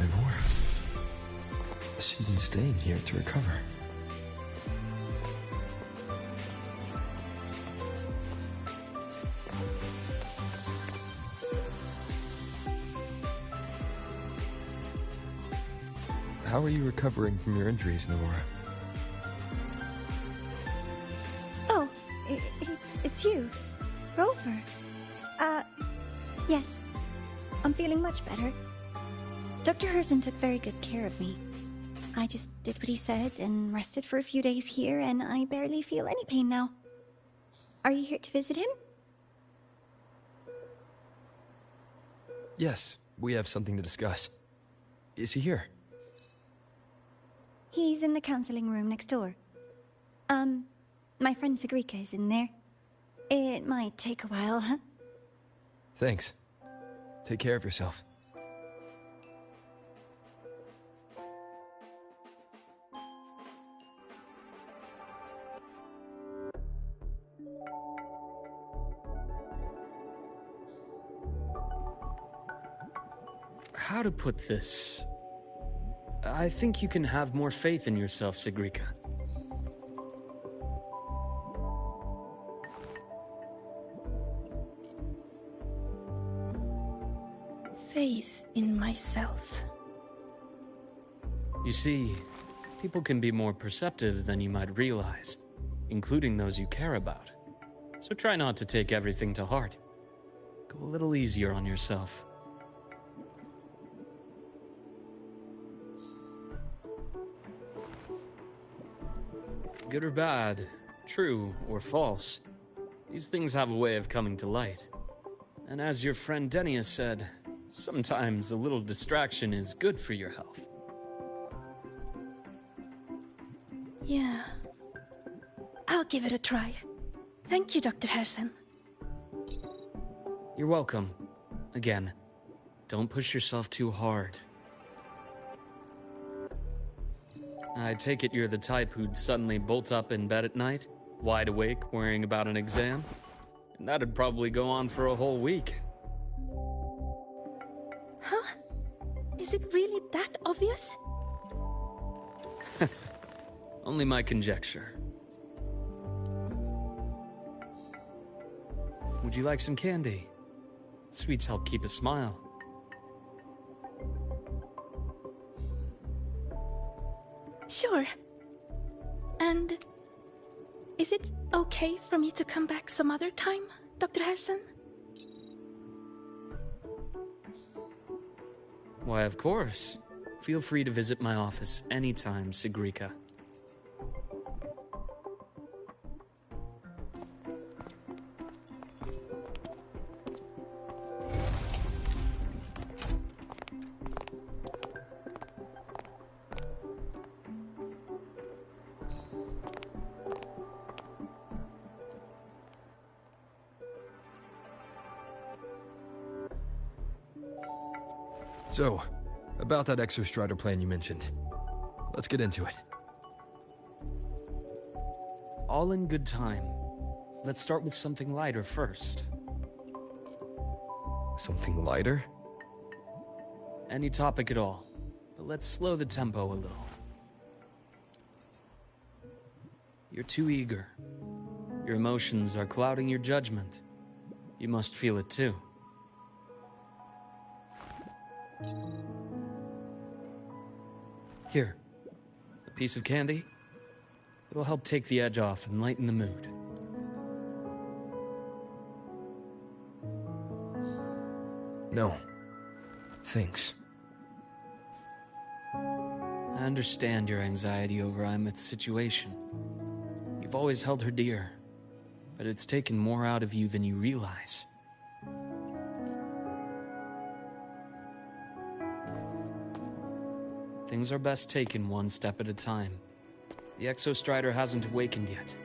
Ivor. She's been staying here to recover. How are you recovering from your injuries, Nora? Oh, it's you, Rover. Yes. I'm feeling much better. Dr. Herson took very good care of me. I just did what he said and rested for a few days here, and I barely feel any pain now. Are you here to visit him? Yes, we have something to discuss. Is he here? He's in the counseling room next door. My friend Sigrika is in there. It might take a while, huh? Thanks. Take care of yourself. How to put this? I think you can have more faith in yourself, Sigrika. Faith in myself. You see, people can be more perceptive than you might realize, including those you care about. So try not to take everything to heart. Go a little easier on yourself. Good or bad, true or false, these things have a way of coming to light. And as your friend Denia said, sometimes a little distraction is good for your health. Yeah. I'll give it a try. Thank you, Dr. Herson. You're welcome. Again, don't push yourself too hard. I take it you're the type who'd suddenly bolt up in bed at night, wide awake, worrying about an exam? And that'd probably go on for a whole week. Huh? Is it really that obvious? Only my conjecture. Would you like some candy? Sweets help keep a smile. Sure. And is it okay for me to come back some other time, Dr. Herson? Why, of course. Feel free to visit my office anytime, Sigrika. So, about that Exostrider plan you mentioned. Let's get into it. All in good time. Let's start with something lighter first. Something lighter? Any topic at all, but let's slow the tempo a little. You're too eager. Your emotions are clouding your judgment. You must feel it too. Here, a piece of candy. It'll help take the edge off and lighten the mood. No. Thanks. I understand your anxiety over Ameath's situation. You've always held her dear, but it's taken more out of you than you realize. Things are best taken one step at a time. The Exostrider hasn't awakened yet.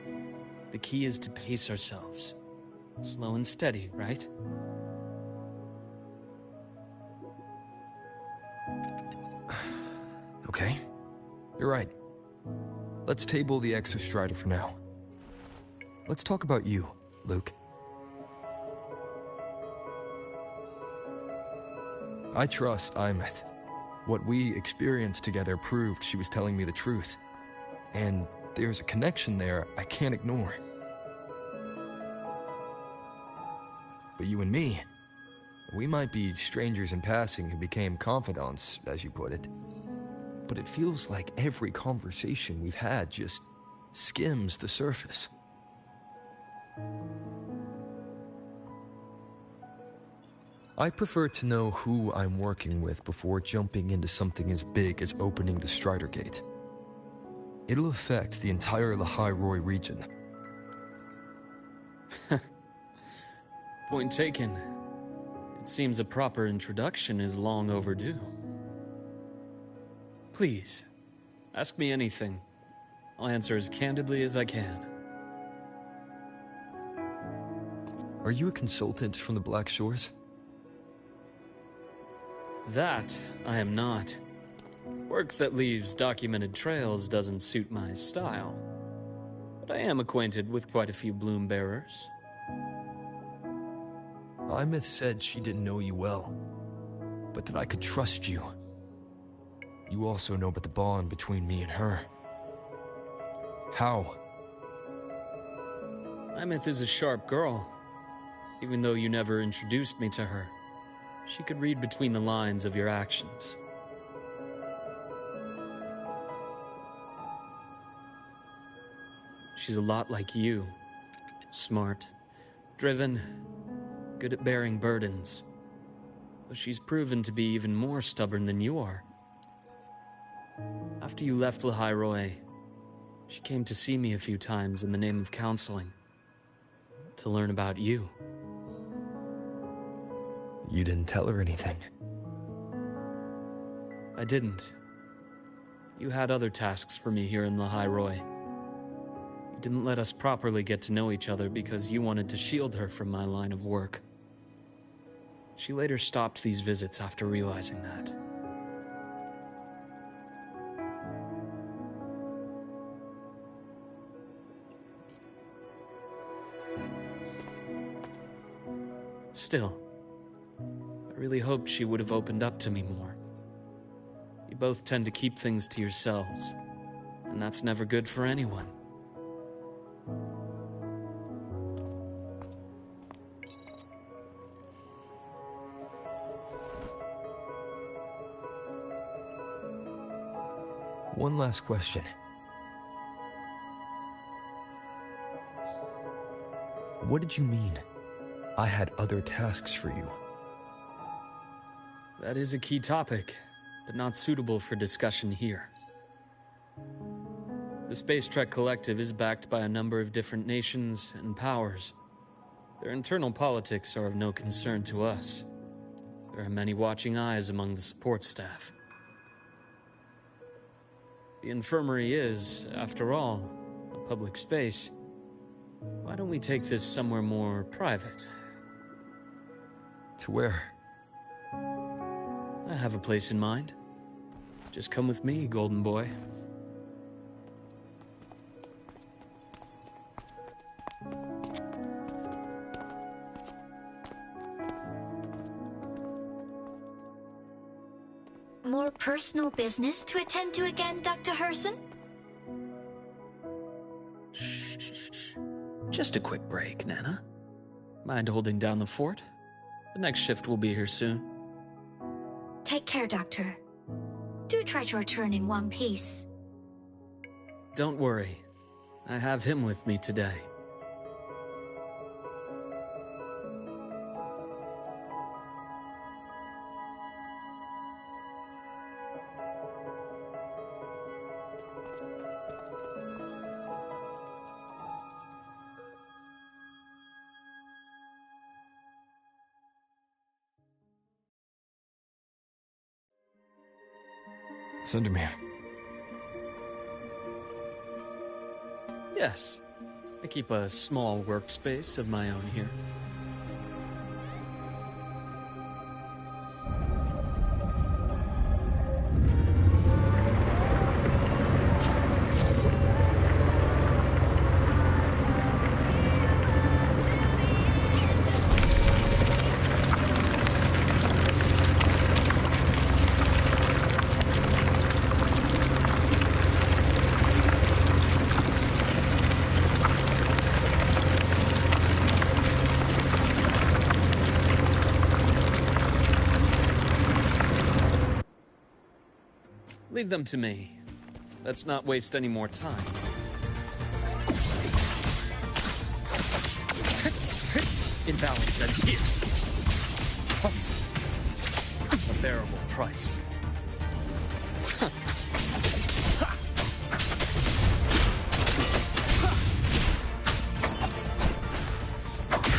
The key is to pace ourselves. Slow and steady, right? Okay. You're right. Let's table the Exostrider for now. Let's talk about you, Luuk. I trust Ameath. What we experienced together proved she was telling me the truth. And there's a connection there I can't ignore. But you and me, we might be strangers in passing who became confidants, as you put it. But it feels like every conversation we've had just skims the surface. I prefer to know who I'm working with before jumping into something as big as opening the Strider Gate. It'll affect the entire Lahairoi region. Point taken. It seems a proper introduction is long overdue. Please, ask me anything. I'll answer as candidly as I can. Are you a consultant from the Black Shores? That I am not. Work that leaves documented trails doesn't suit my style. But I am acquainted with quite a few bloom bearers. Ameath said she didn't know you well, but that I could trust you. You also know about the bond between me and her. How? Ameath is a sharp girl. Even though you never introduced me to her, she could read between the lines of your actions. She's a lot like you. Smart, driven, good at bearing burdens. But she's proven to be even more stubborn than you are. After you left Lahairoi, she came to see me a few times in the name of counseling. To learn about you. You didn't tell her anything. I didn't. You had other tasks for me here in Lahairoi. You didn't let us properly get to know each other because you wanted to shield her from my line of work. She later stopped these visits after realizing that. Still, I really hoped she would have opened up to me more. You both tend to keep things to yourselves, and that's never good for anyone. One last question. What did you mean? I had other tasks for you. That is a key topic, but not suitable for discussion here. The Space Trek Collective is backed by a number of different nations and powers. Their internal politics are of no concern to us. There are many watching eyes among the support staff. The infirmary is, after all, a public space. Why don't we take this somewhere more private? To where? I have a place in mind. Just come with me, Golden Boy. More personal business to attend to again, Dr. Herson? Shh. Just a quick break, Nana. Mind holding down the fort? The next shift will be here soon. Take care, Doctor. Do try to return in one piece. Don't worry. I have him with me today. Sundermere. Yes. I keep a small workspace of my own here. Leave them to me. Let's not waste any more time. Imbalance ends here. A bearable price.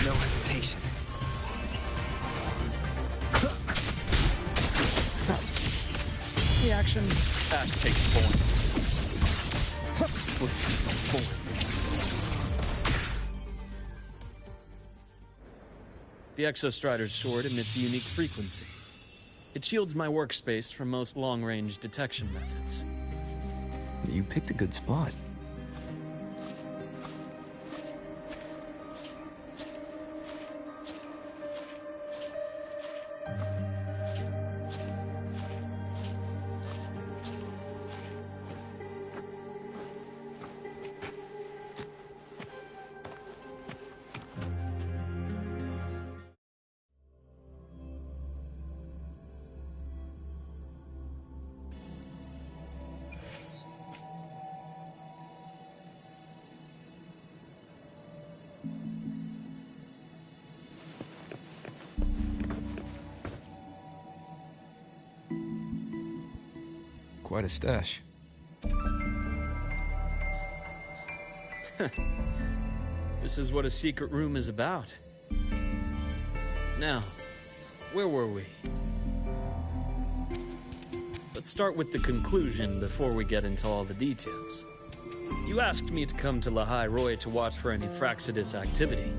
No hesitation. The action fast takes form. Split forward. The Exostrider's sword emits a unique frequency. It shields my workspace from most long-range detection methods. You picked a good spot. Quite a stash. This is what a secret room is about. Now, where were we? Let's start with the conclusion before we get into all the details. You asked me to come to Lahai Roy to watch for any Fraxidus activity.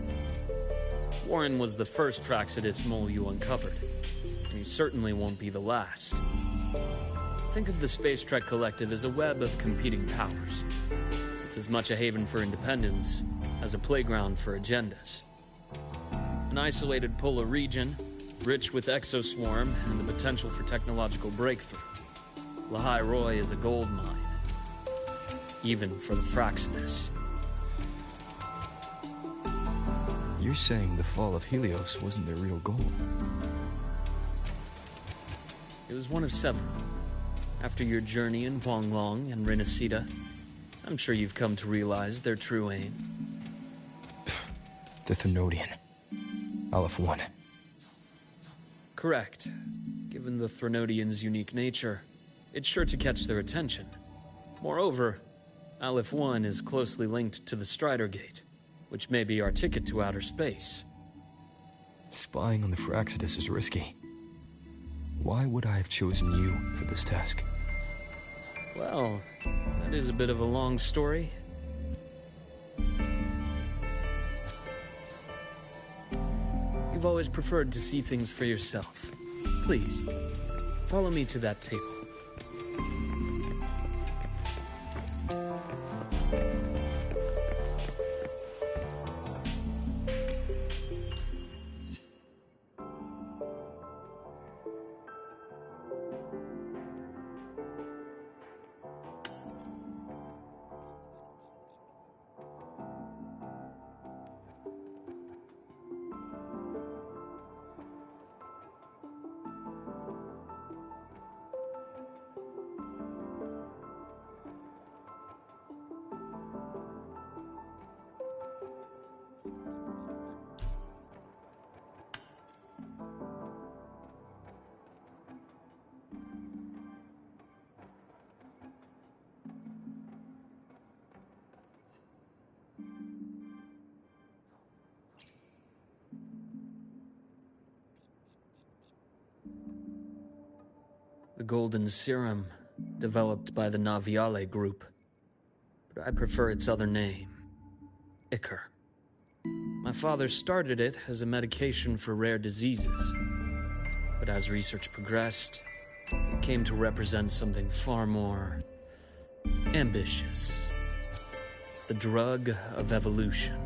Warren was the first Fraxidus mole you uncovered, and he certainly won't be the last. Think of the Space Trek Collective as a web of competing powers. It's as much a haven for independence as a playground for agendas. An isolated polar region, rich with exoswarm and the potential for technological breakthrough. Lahai Roy is a gold mine, even for the Fraxidus. You're saying the fall of Helios wasn't their real goal? It was one of several. After your journey in Huanglong and Renacida, I'm sure you've come to realize their true aim. The Thenodian. Aleph 1. Correct. Given the Thenodian's unique nature, it's sure to catch their attention. Moreover, Aleph 1 is closely linked to the Strider Gate, which may be our ticket to outer space. Spying on the Fraxidus is risky. Why would I have chosen you for this task? Well, that is a bit of a long story. You've always preferred to see things for yourself. Please, follow me to that table. The golden serum, developed by the Naviale group. But I prefer its other name, Ichor. My father started it as a medication for rare diseases. But as research progressed, it came to represent something far more ambitious. The drug of evolution.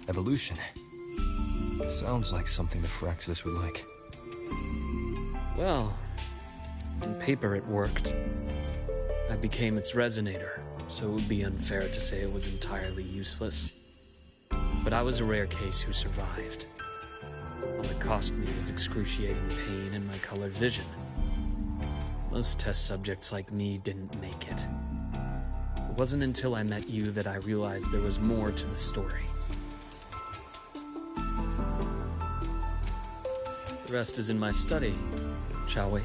Evolution? Sounds like something the Fraxidus would like. Well, on paper it worked. I became its resonator, so it would be unfair to say it was entirely useless. But I was a rare case who survived. All it cost me was excruciating pain and my colored vision. Most test subjects like me didn't make it. It wasn't until I met you that I realized there was more to the story. The rest is in my study, shall we?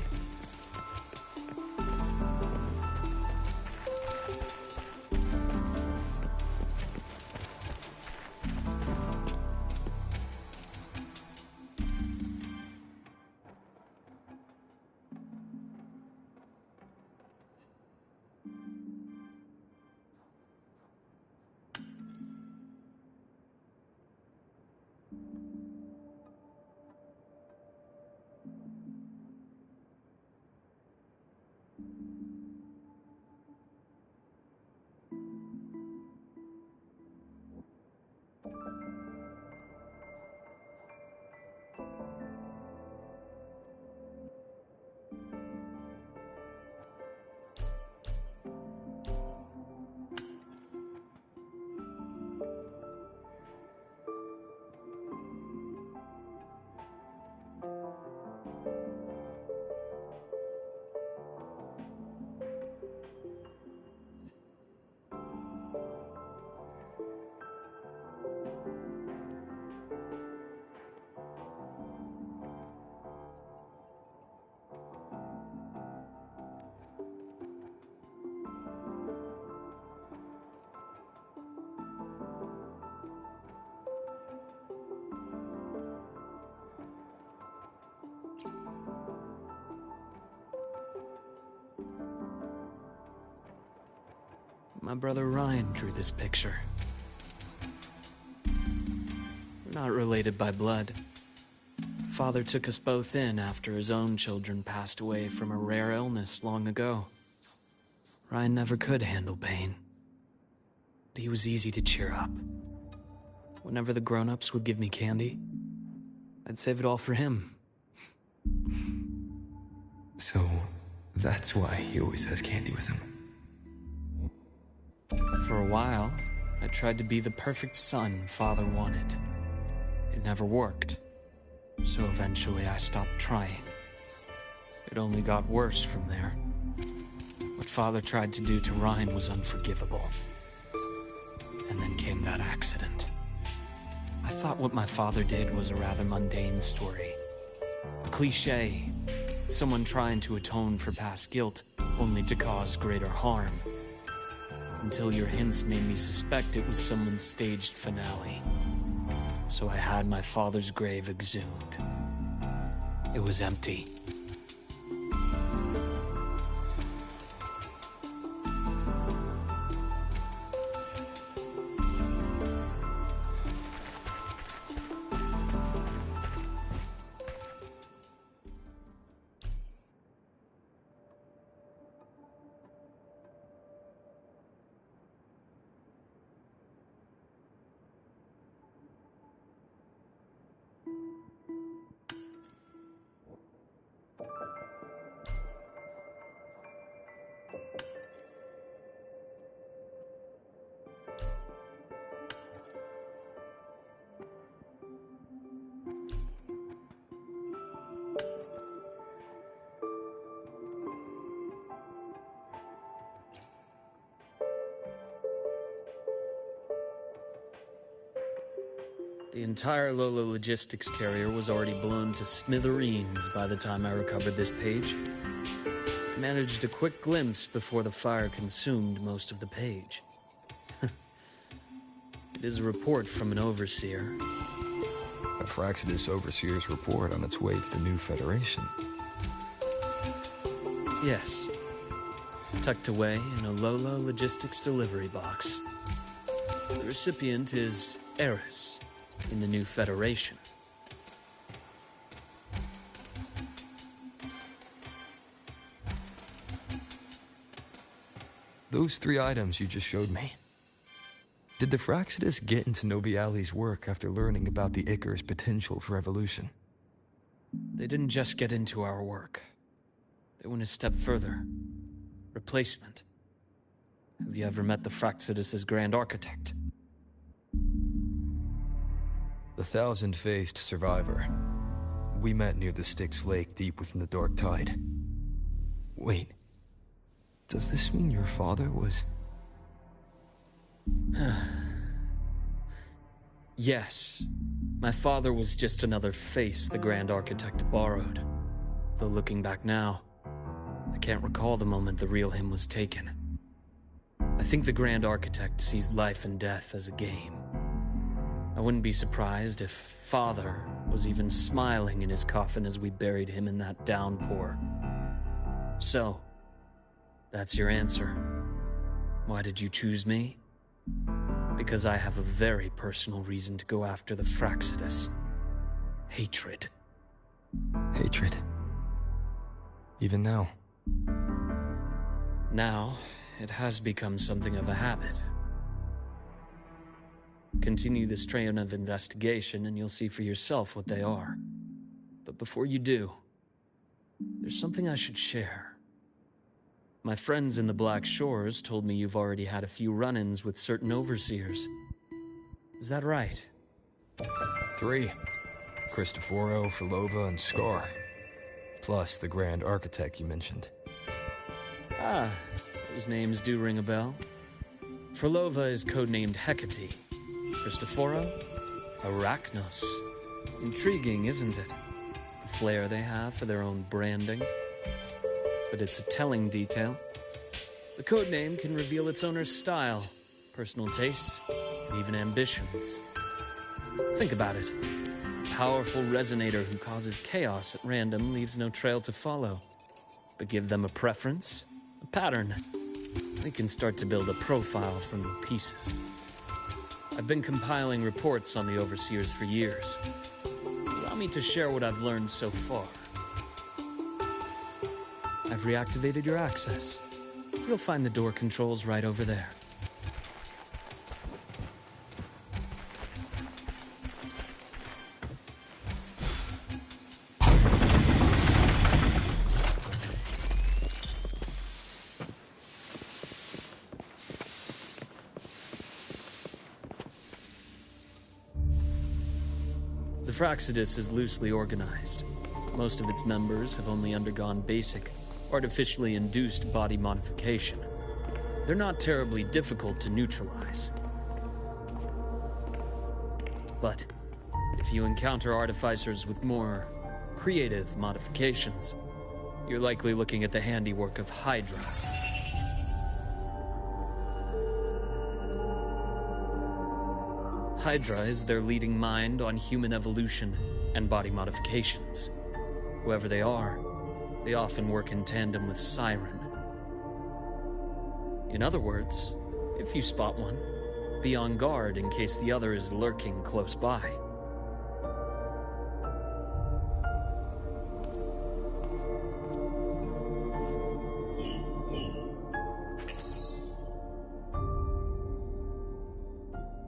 My brother Ryan drew this picture. We're not related by blood. Father took us both in after his own children passed away from a rare illness long ago. Ryan never could handle pain. But he was easy to cheer up. Whenever the grown-ups would give me candy, I'd save it all for him. So, that's why he always has candy with him. For a while, I tried to be the perfect son Father wanted. It never worked, so eventually I stopped trying. It only got worse from there. What Father tried to do to Ryan was unforgivable. And then came that accident. I thought what my father did was a rather mundane story. A cliché. Someone trying to atone for past guilt, only to cause greater harm. Until your hints made me suspect it was someone's staged finale. So I had my father's grave exhumed. It was empty. The entire Lola logistics carrier was already blown to smithereens by the time I recovered this page. I managed a quick glimpse before the fire consumed most of the page. It is a report from an overseer. A Fraxidus Overseer's report on its way to the new Federation. Yes. Tucked away in a Lola logistics delivery box. The recipient is Eris, in the new Federation. Those 3 items you just showed me. Did the Fraxidus get into Noviali's work after learning about the Icar's potential for evolution? They didn't just get into our work. They went a step further. Replacement. Have you ever met the Fraxidus' Grand Architect? The thousand-faced survivor. We met near the Styx Lake deep within the Dark Tide. Wait. Does this mean your father was... Yes. My father was just another face the Grand Architect borrowed. Though looking back now, I can't recall the moment the real him was taken. I think the Grand Architect sees life and death as a game. I wouldn't be surprised if Father was even smiling in his coffin as we buried him in that downpour. So, that's your answer. Why did you choose me? Because I have a very personal reason to go after the Fraccidus. Hatred. Hatred. Even now. Now, it has become something of a habit. Continue this train of investigation and you'll see for yourself what they are. But before you do, there's something I should share. My friends in the Black Shores told me you've already had a few run-ins with certain overseers. Is that right? 3. Cristoforo, Frolova, and Scar. Plus the Grand Architect you mentioned. Ah, those names do ring a bell. Frolova is codenamed Hecate. Cristoforo? Arachnos. Intriguing, isn't it? The flair they have for their own branding. But it's a telling detail. The codename can reveal its owner's style, personal tastes, and even ambitions. Think about it. A powerful resonator who causes chaos at random leaves no trail to follow. But give them a preference, a pattern. We can start to build a profile from the pieces. I've been compiling reports on the Overseers for years. Allow me to share what I've learned so far. I've reactivated your access. You'll find the door controls right over there. The Fraccidus is loosely organized. Most of its members have only undergone basic, artificially induced body modification. They're not terribly difficult to neutralize. But if you encounter artificers with more creative modifications, you're likely looking at the handiwork of Hydra. Hydra is their leading mind on human evolution and body modifications. Whoever they are, they often work in tandem with Siren. In other words, if you spot one, be on guard in case the other is lurking close by.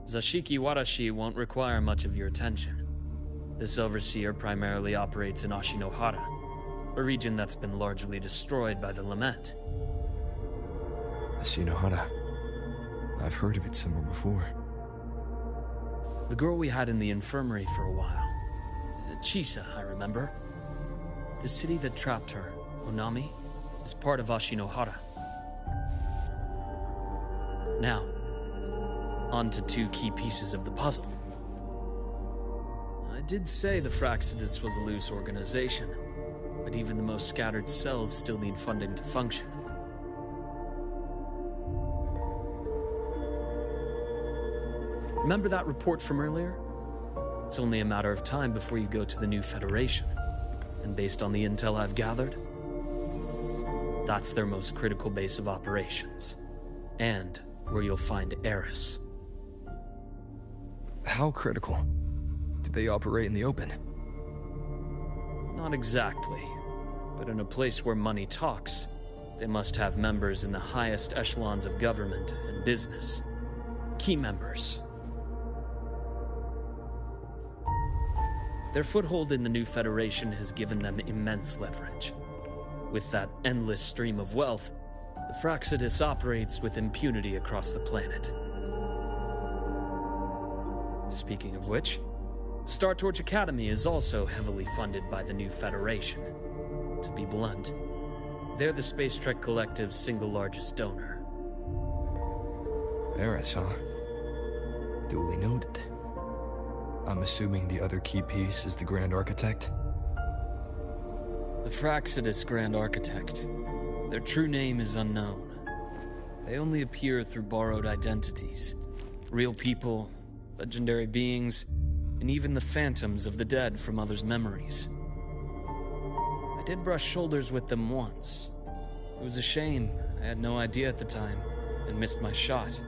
Zashiki Warashi won't require much of your attention. This overseer primarily operates in Ashinohara, a region that's been largely destroyed by the Lament. Ashinohara. I've heard of it somewhere before. The girl we had in the infirmary for a while. Chisa, I remember. The city that trapped her, Onami, is part of Ashinohara. Now, on to 2 key pieces of the puzzle. I did say the Fraccidus was a loose organization, but even the most scattered cells still need funding to function. Remember that report from earlier? It's only a matter of time before you go to the new Federation. And based on the intel I've gathered, that's their most critical base of operations. And where you'll find Eris. How critical? Do they operate in the open? Not exactly. But in a place where money talks, they must have members in the highest echelons of government and business. Key members. Their foothold in the new Federation has given them immense leverage. With that endless stream of wealth, the Fraccidus operates with impunity across the planet. Speaking of which, Star Torch Academy is also heavily funded by the new Federation. To be blunt, They're the Space Trek Collective's single largest donor. Eris, huh? Duly noted. I'm assuming the other key piece is the Grand Architect? The Fraxidus Grand Architect. Their true name is unknown. They only appear through borrowed identities. Real people, legendary beings, and even the phantoms of the dead from others' memories. I did brush shoulders with them once. It was a shame. I had no idea at the time, and missed my shot.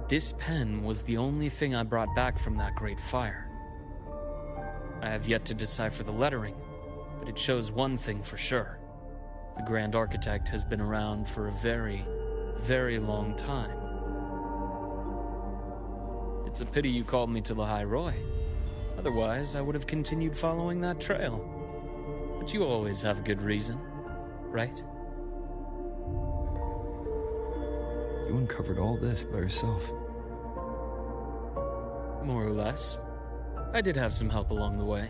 This pen was the only thing I brought back from that great fire. I have yet to decipher the lettering, but it shows one thing for sure. The Grand Architect has been around for a very, very long time. It's a pity you called me to the High Roy. Otherwise, I would have continued following that trail. But you always have a good reason, right? You uncovered all this by yourself. More or less. I did have some help along the way.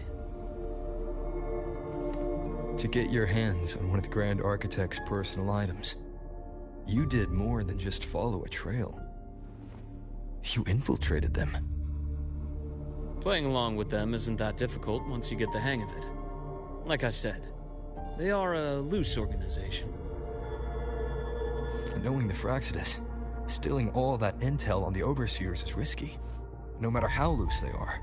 To get your hands on one of the Grand Architect's personal items, you did more than just follow a trail. You infiltrated them. Playing along with them isn't that difficult once you get the hang of it. Like I said, they are a loose organization. Knowing the Fraxidus, stealing all that intel on the Overseers is risky, no matter how loose they are.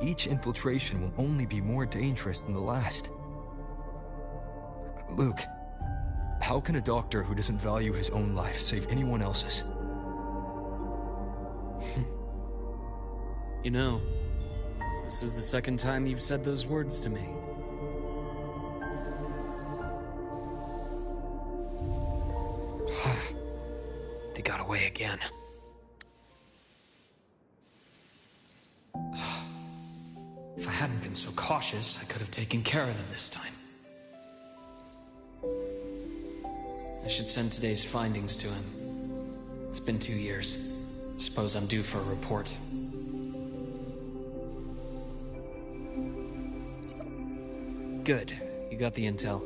Each infiltration will only be more dangerous than the last. Luuk, how can a doctor who doesn't value his own life save anyone else's? You know, this is the second time you've said those words to me. They got away again. If I hadn't been so cautious, I could have taken care of them this time. I should send today's findings to him. It's been 2 years. Suppose I'm due for a report. Good. You got the intel.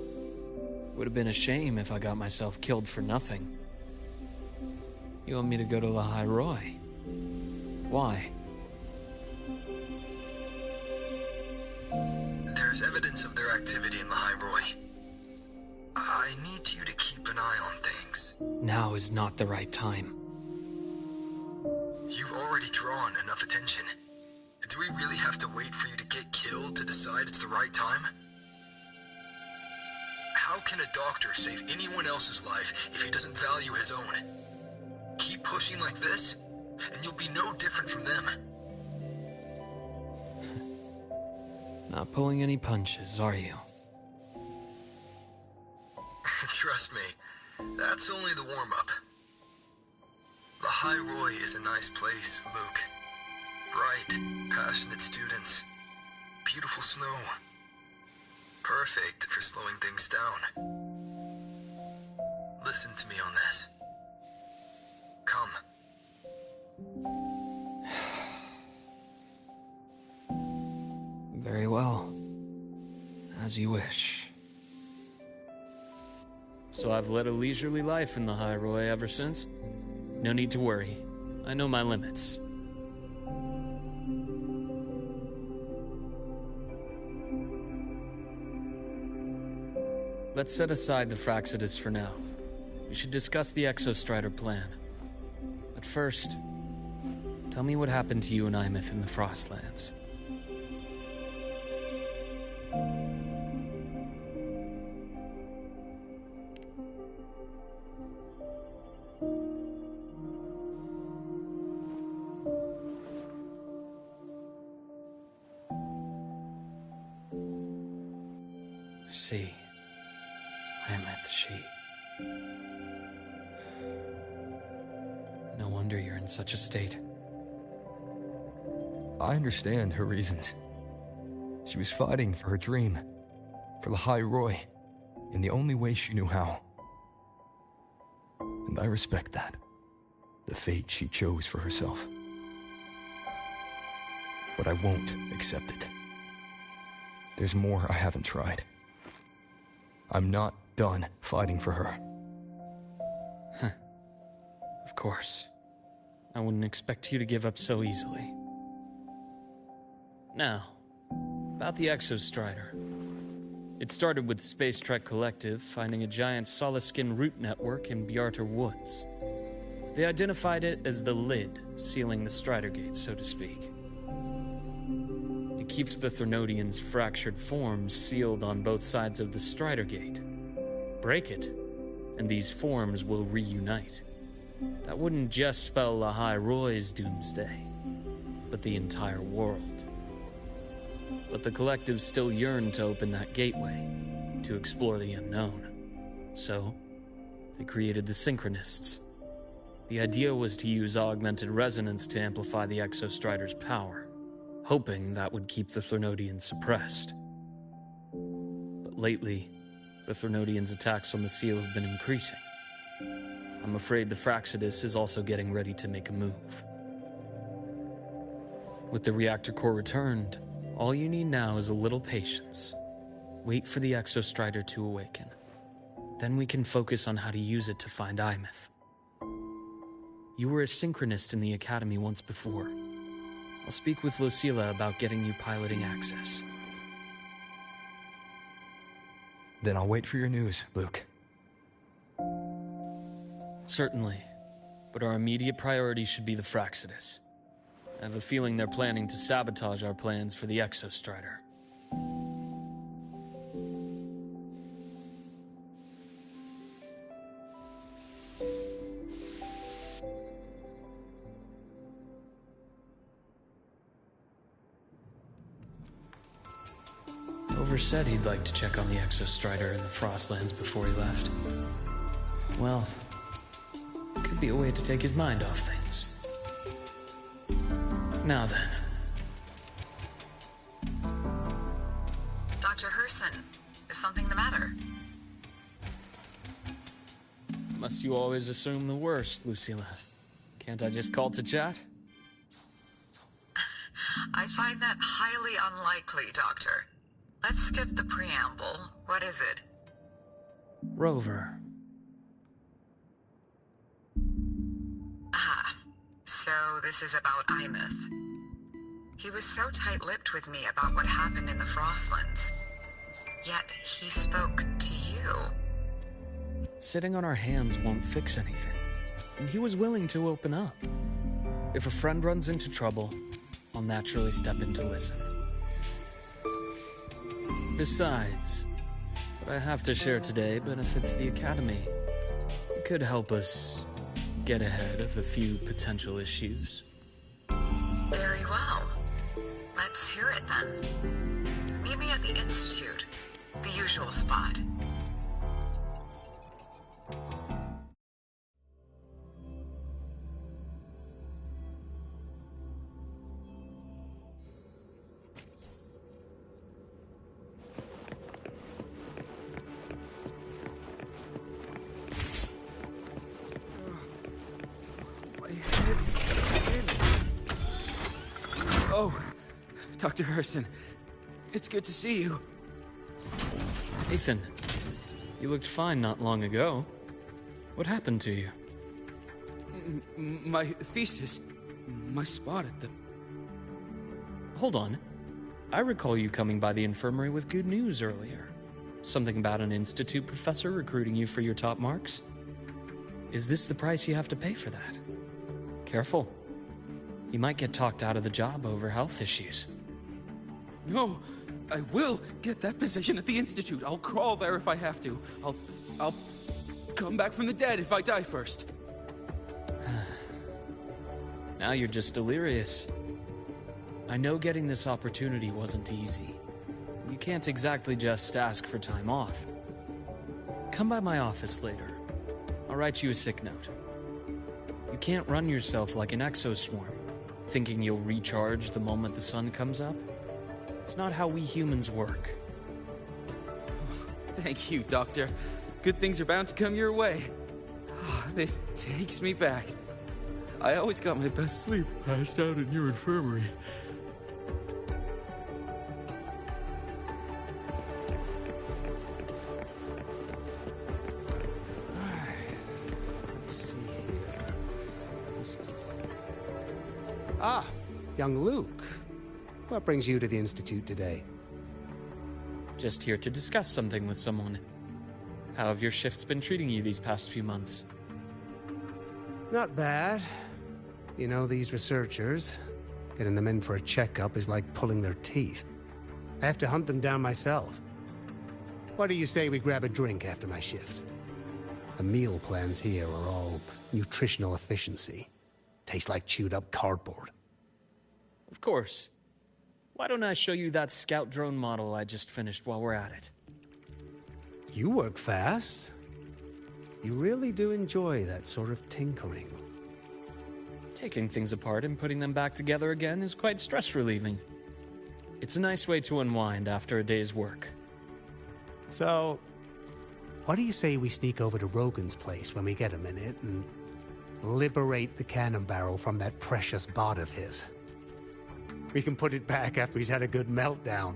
Would have been a shame if I got myself killed for nothing. You want me to go to the High Roy? Why? There's evidence of their activity in the High Roy. I need you to keep an eye on things. Now is not the right time. You've already drawn enough attention. Do we really have to wait for you to get killed to decide it's the right time? How can a doctor save anyone else's life if he doesn't value his own? Keep pushing like this, and you'll be no different from them. Not pulling any punches, are you? Trust me, that's only the warm-up. The High Roy is a nice place, Luuk. Bright, passionate students. Beautiful snow. Perfect for slowing things down. Listen to me on this. Come. Very well. As you wish. So I've led a leisurely life in the High Roy ever since? No need to worry. I know my limits. Let's set aside the Fraxidus for now. We should discuss the Exostrider plan. But first, tell me what happened to you and Ameath in the Frostlands. I see. Ameath, she... No wonder you're in such a state. I understand her reasons. She was fighting for her dream, for the High Roy, in the only way she knew how. And I respect that. The fate she chose for herself. But I won't accept it. There's more I haven't tried. I'm not done fighting for her. Of course. I wouldn't expect you to give up so easily. Now, about the Exostrider. It started with Space Trek Collective finding a giant solid-skin root network in Bjarter Woods. They identified it as the lid, sealing the Strider Gate, so to speak. It keeps the Threnodians' fractured forms sealed on both sides of the Strider Gate. Break it, and these forms will reunite. That wouldn't just spell Lahai Roy's doomsday, but the entire world. But the Collective still yearned to open that gateway, to explore the unknown. So, they created the Synchronists. The idea was to use augmented resonance to amplify the Exostrider's power, hoping that would keep the Threnodians suppressed. But lately, the Threnodians' attacks on the seal have been increasing. I'm afraid the Fraxidus is also getting ready to make a move. With the reactor core returned, all you need now is a little patience. Wait for the Exostrider to awaken. Then we can focus on how to use it to find Ameath. You were a synchronist in the Academy once before. I'll speak with Lucilla about getting you piloting access. Then I'll wait for your news, Luuk. Certainly, but our immediate priority should be the Fraxidus. I have a feeling they're planning to sabotage our plans for the Exostrider. Over said he'd like to check on the Exostrider in the Frostlands before he left. Well, could be a way to take his mind off things. Now then. Dr. Herson, is something the matter? Must you always assume the worst, Lucilla? Can't I just call to chat? I find that highly unlikely, Doctor. Let's skip the preamble. What is it? Rover. Ah, so this is about Ameath. He was so tight-lipped with me about what happened in the Frostlands. Yet he spoke to you. Sitting on our hands won't fix anything, and he was willing to open up. If a friend runs into trouble, I'll naturally step in to listen. Besides, what I have to share today benefits the Academy. It could help us get ahead of a few potential issues. Very well. Let's hear it then. Meet me at the Institute, the usual spot. Oh, Dr. Herson, it's good to see you. Ethan, you looked fine not long ago. What happened to you? My thesis, my spot at the... Hold on. I recall you coming by the infirmary with good news earlier. Something about an institute professor recruiting you for your top marks? Is this the price you have to pay for that? Careful. You might get talked out of the job over health issues. No, I will get that position at the Institute. I'll crawl there if I have to. I'll come back from the dead if I die first. Now you're just delirious. I know getting this opportunity wasn't easy. You can't exactly just ask for time off. Come by my office later. I'll write you a sick note. You can't run yourself like an exoswarm, thinking you'll recharge the moment the sun comes up. It's not how we humans work. Thank you, Doctor. Good things are bound to come your way. This takes me back. I always got my best sleep passed out in your infirmary. Ah, young Luuk. What brings you to the Institute today? Just here to discuss something with someone. How have your shifts been treating you these past few months? Not bad. You know, these researchers, getting them in for a checkup is like pulling their teeth. I have to hunt them down myself. What do you say we grab a drink after my shift? The meal plans here are all nutritional efficiency. Taste like chewed up cardboard. Of course. Why don't I show you that scout drone model I just finished while we're at it? You work fast. You really do enjoy that sort of tinkering. Taking things apart and putting them back together again is quite stress-relieving. It's a nice way to unwind after a day's work. So, what do you say we sneak over to Rogan's place when we get a minute and liberate the cannon barrel from that precious bot of his? We can put it back after he's had a good meltdown.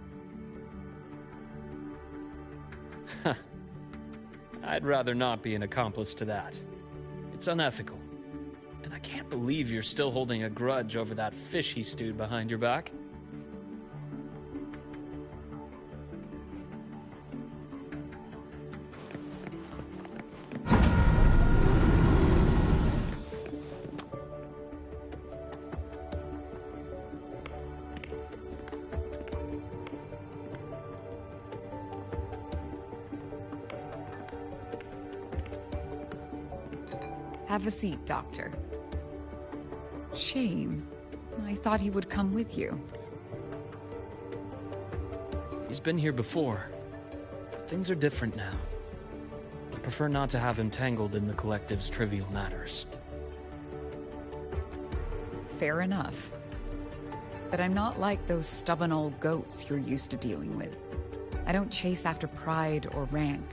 I'd rather not be an accomplice to that. It's unethical. And I can't believe you're still holding a grudge over that fish he stewed behind your back. Have a seat, Doctor. Shame. I thought he would come with you. He's been here before. But things are different now. I prefer not to have him tangled in the collective's trivial matters. Fair enough. But I'm not like those stubborn old goats you're used to dealing with. I don't chase after pride or rank.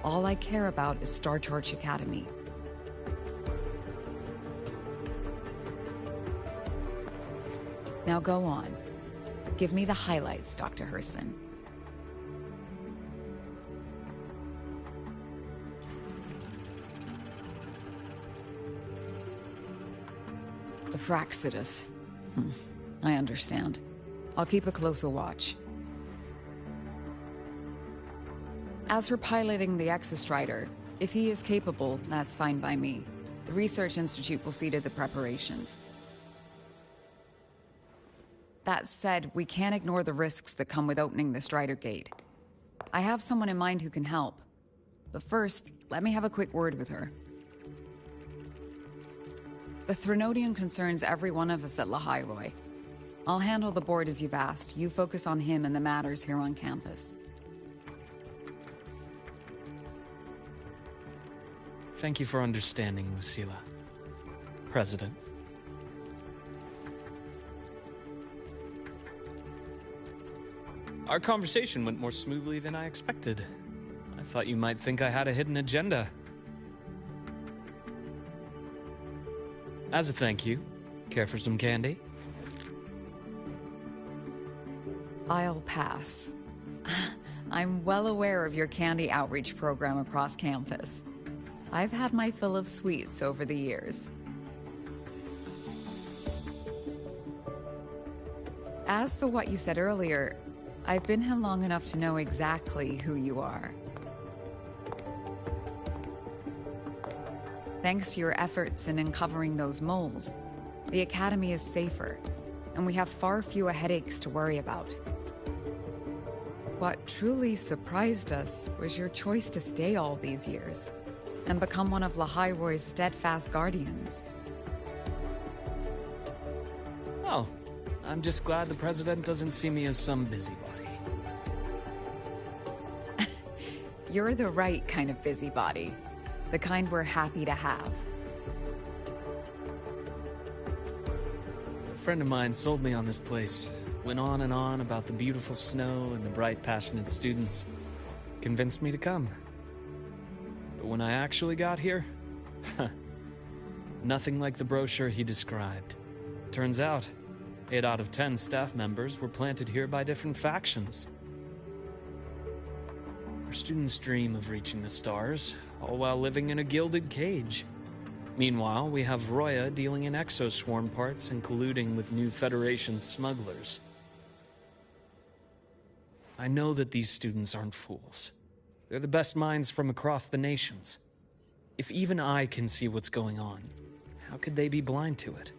All I care about is Star Torch Academy. Now go on. Give me the highlights, Dr. Herson. The Fraxidus. I understand. I'll keep a closer watch. As for piloting the Exostrider, if he is capable, that's fine by me. The Research Institute will see to the preparations. That said, we can't ignore the risks that come with opening the Strider Gate. I have someone in mind who can help. But first, let me have a quick word with her. The Threnodian concerns every one of us at Lahairoi. I'll handle the board as you've asked. You focus on him and the matters here on campus. Thank you for understanding, Lucila. President. Our conversation went more smoothly than I expected. I thought you might think I had a hidden agenda. As a thank you, care for some candy? I'll pass. I'm well aware of your candy outreach program across campus. I've had my fill of sweets over the years. As for what you said earlier, I've been here long enough to know exactly who you are. Thanks to your efforts in uncovering those moles, the Academy is safer, and we have far fewer headaches to worry about. What truly surprised us was your choice to stay all these years, and become one of Lahairoi's steadfast guardians. Oh, I'm just glad the President doesn't see me as some busybody. You're the right kind of busybody. The kind we're happy to have. A friend of mine sold me on this place. Went on and on about the beautiful snow and the bright, passionate students. Convinced me to come. But when I actually got here, nothing like the brochure he described. Turns out, 8 out of 10 staff members were planted here by different factions. Our students dream of reaching the stars, all while living in a gilded cage. Meanwhile, we have Roya dealing in exoswarm parts and colluding with new Federation smugglers. I know that these students aren't fools. They're the best minds from across the nations. If even I can see what's going on, how could they be blind to it?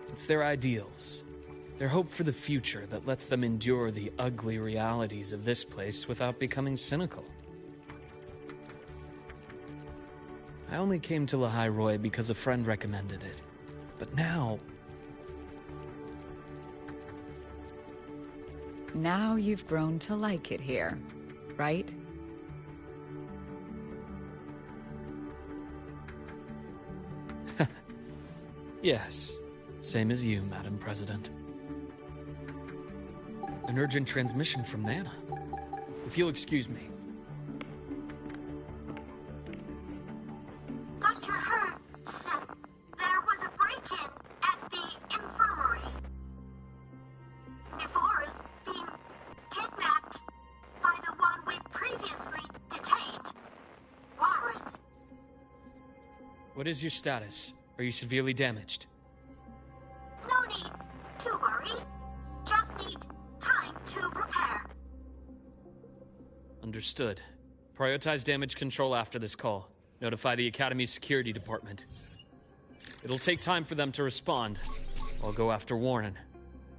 It's their ideals, their hope for the future that lets them endure the ugly realities of this place without becoming cynical. I only came to Lehigh Roy because a friend recommended it. But now... Now you've grown to like it here, right? Yes. Same as you, Madam President. An urgent transmission from Nana. If you'll excuse me. Dr. Hurd said there was a break-in at the infirmary. Nevora's being kidnapped by the one we previously detained, Warren. What is your status? Are you severely damaged? No need to worry. Just need time to repair. Understood. Prioritize damage control after this call. Notify the Academy's security department. It'll take time for them to respond. I'll go after Warren.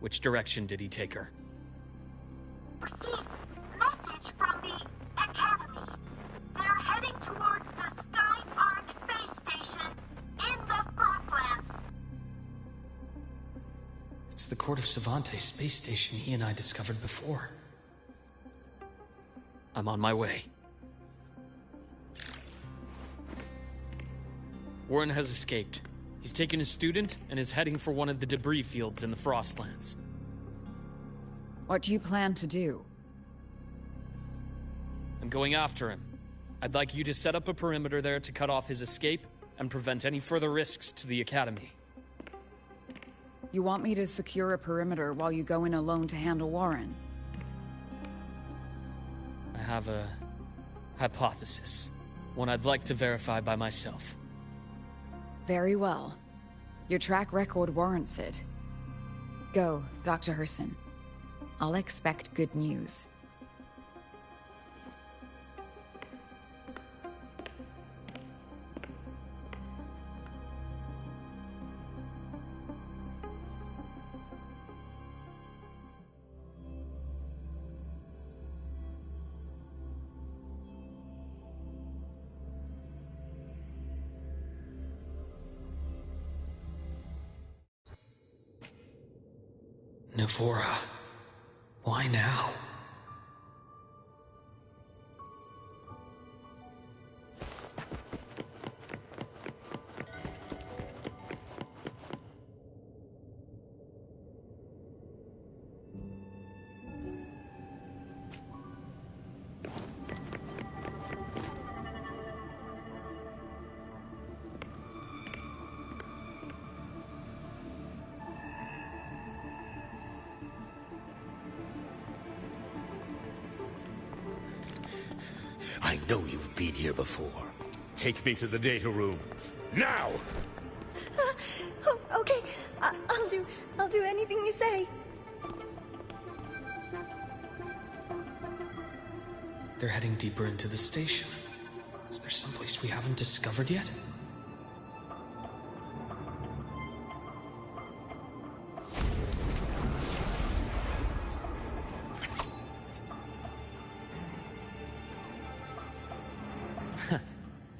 Which direction did he take her? Received message from the Academy. They're heading towards the Sky Arc space station in the Frostlands. It's the Court of Savante space station he and I discovered before. I'm on my way. Warren has escaped. He's taken a student and is heading for one of the debris fields in the Frostlands. What do you plan to do? I'm going after him. I'd like you to set up a perimeter there to cut off his escape and prevent any further risks to the Academy. You want me to secure a perimeter while you go in alone to handle Warren? I have a hypothesis. One I'd like to verify by myself. Very well. Your track record warrants it. Go, Dr. Herson. I'll expect good news. Nevora. Why now? I know you've been here before. Take me to the data room. Now! Oh, okay. I'll do anything you say. They're heading deeper into the station. Is there someplace we haven't discovered yet?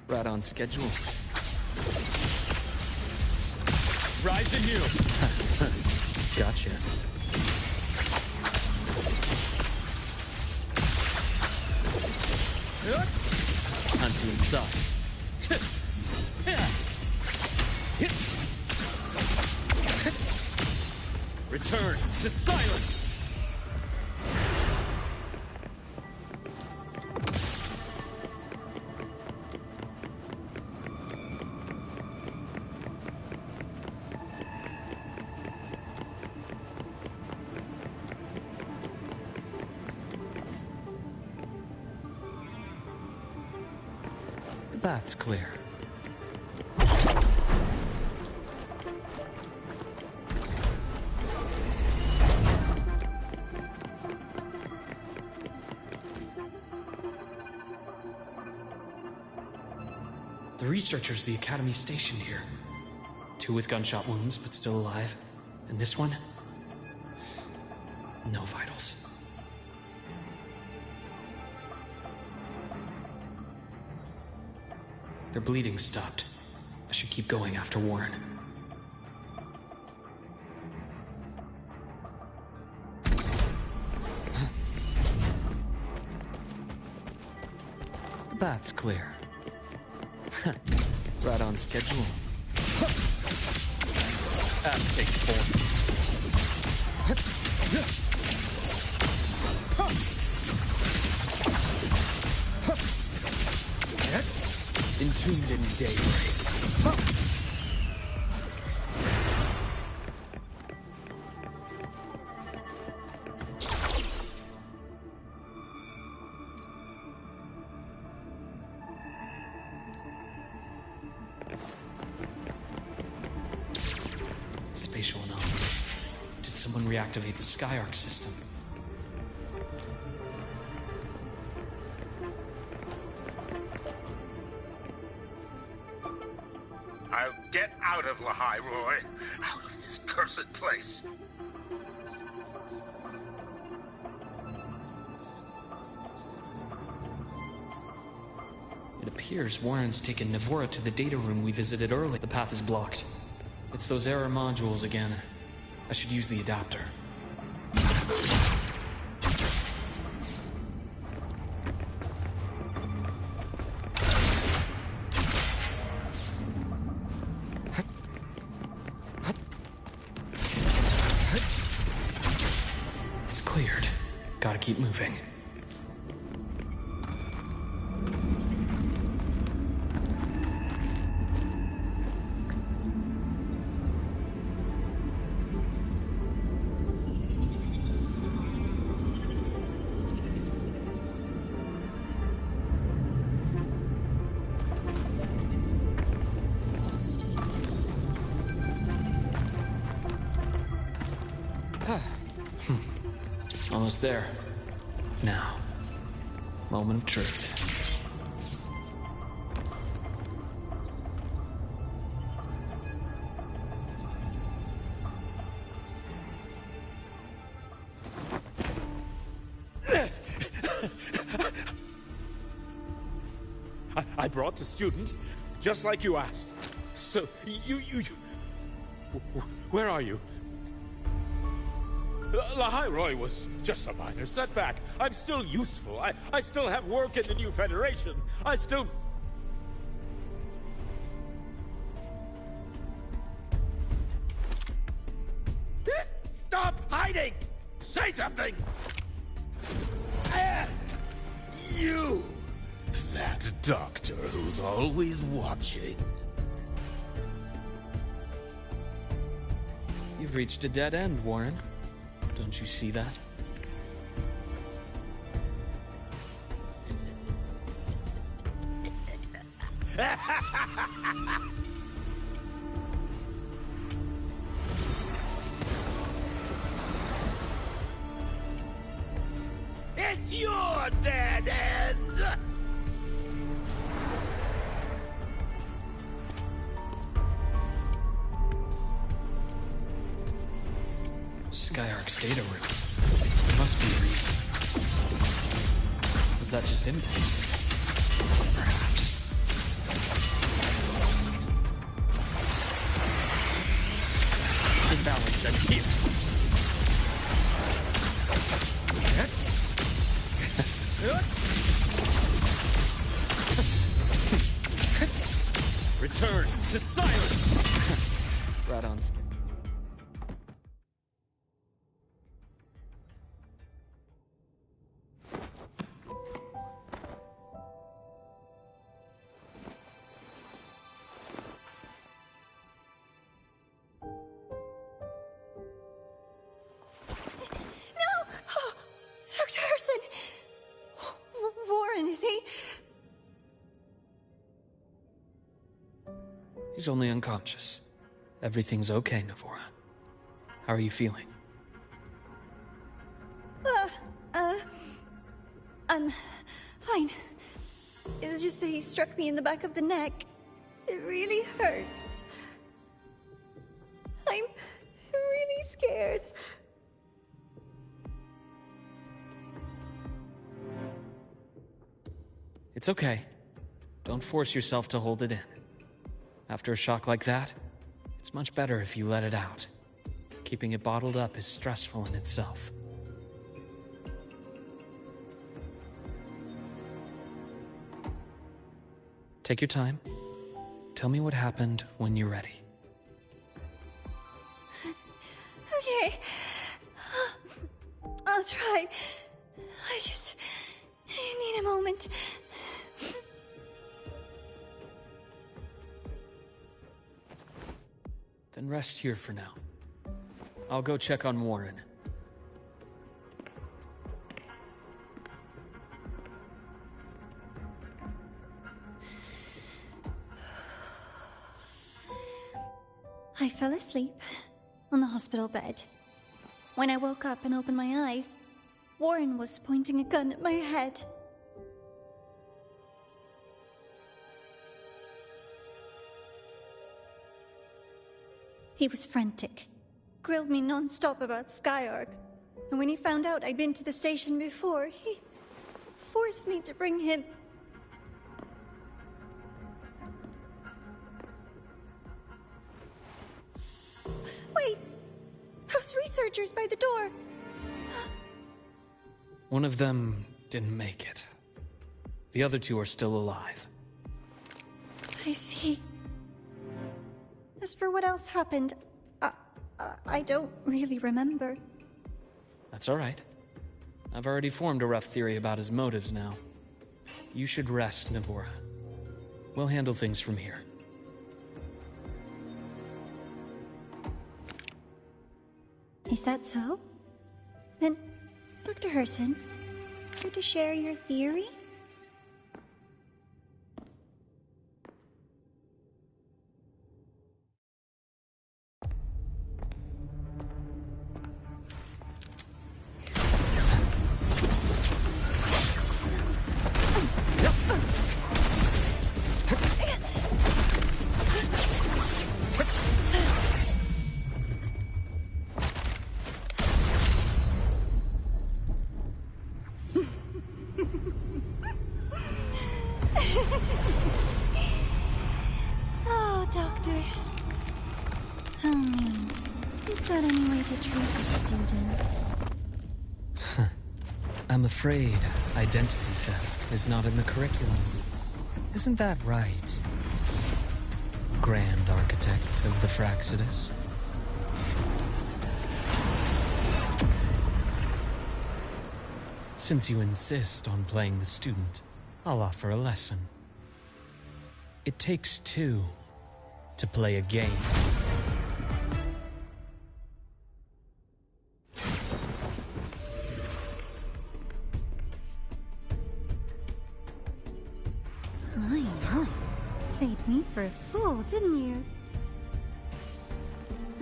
Right on schedule. Rise anew! Gotcha. Time to incise. Return to silence! The path's clear. The researchers the Academy stationed here. 2 with gunshot wounds, but still alive. And this one? No vitals. Their bleeding stopped. I should keep going after Warren. The bath's clear. Right on schedule. That takes form. Entombed in daybreak. Spatial anomalies. Did someone reactivate the Skyark system? I'll get out of Lahai, Roy. Out of this cursed place. It appears Warren's taken Navora to the data room we visited earlier. The path is blocked. It's those error modules again. I should use the adapter. It's cleared. Gotta keep moving. Almost there. Now, moment of truth. I brought the student, just like you asked. So, you... Where are you? Lahai Roy was just a minor setback. I'm still useful. I still have work in the new Federation. I still... Stop hiding! Say something! You! That doctor who's always watching. You've reached a dead end, Warren. Don't you see that? It's your dead end! Skyark's data room. There must be a reason. Was that just impulse? Perhaps. Good balance and here. Return to silence! Right on schedule. Dr. Harrison! Warren, is he? He's only unconscious. Everything's okay, Navora. How are you feeling? I'm fine. It's just that he struck me in the back of the neck. It really hurts. I'm really scared. It's okay. Don't force yourself to hold it in. After a shock like that, it's much better if you let it out. Keeping it bottled up is stressful in itself. Take your time. Tell me what happened when you're ready. Okay. I'll try. I just need a moment. Then rest here for now. I'll go check on Warren. I fell asleep on the hospital bed. When I woke up and opened my eyes, Warren was pointing a gun at my head. He was frantic, grilled me non-stop about Skyark, and when he found out I'd been to the station before, he forced me to bring him. Wait! Those researchers by the door! One of them didn't make it. The other two are still alive. I see. As for what else happened, I don't really remember. That's all right. I've already formed a rough theory about his motives now. You should rest, Navora. We'll handle things from here. Is that so? Then, Dr. Herson, care to share your theory? Oh, Doctor. How mean. Is that any way to treat a student? I'm afraid identity theft is not in the curriculum. Isn't that right, Grand Architect of the Fraxidus? Since you insist on playing the student, I'll offer a lesson. It takes two to play a game. I know. Played me for a fool, didn't you?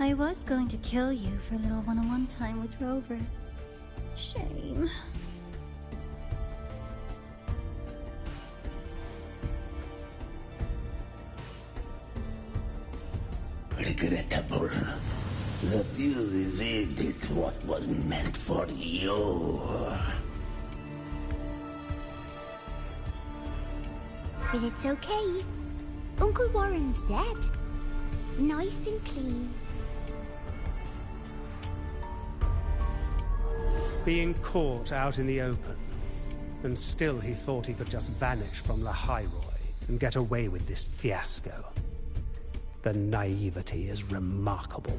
I was going to kill you for a little one-on-one time with Rover. Shame. Regrettable that you evaded what was meant for you. But it's okay. Uncle Warren's dead. Nice and clean. Being caught out in the open, and still he thought he could just vanish from La Hyroi and get away with this fiasco. The naivety is remarkable.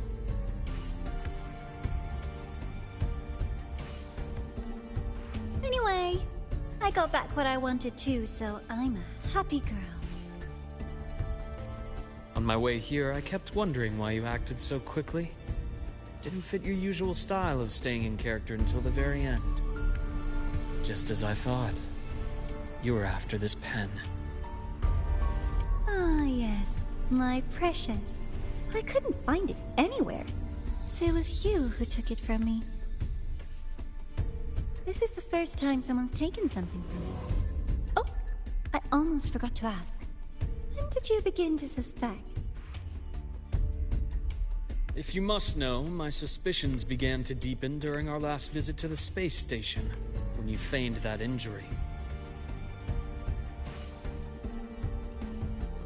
Anyway, I got back what I wanted too, so I'm a happy girl. On my way here, I kept wondering why you acted so quickly. Didn't fit your usual style of staying in character until the very end. Just as I thought. You were after this pen. Ah, yes. My precious. I couldn't find it anywhere. So it was you who took it from me. This is the first time someone's taken something from me. Oh, I almost forgot to ask. When did you begin to suspect? If you must know, my suspicions began to deepen during our last visit to the space station, when you feigned that injury.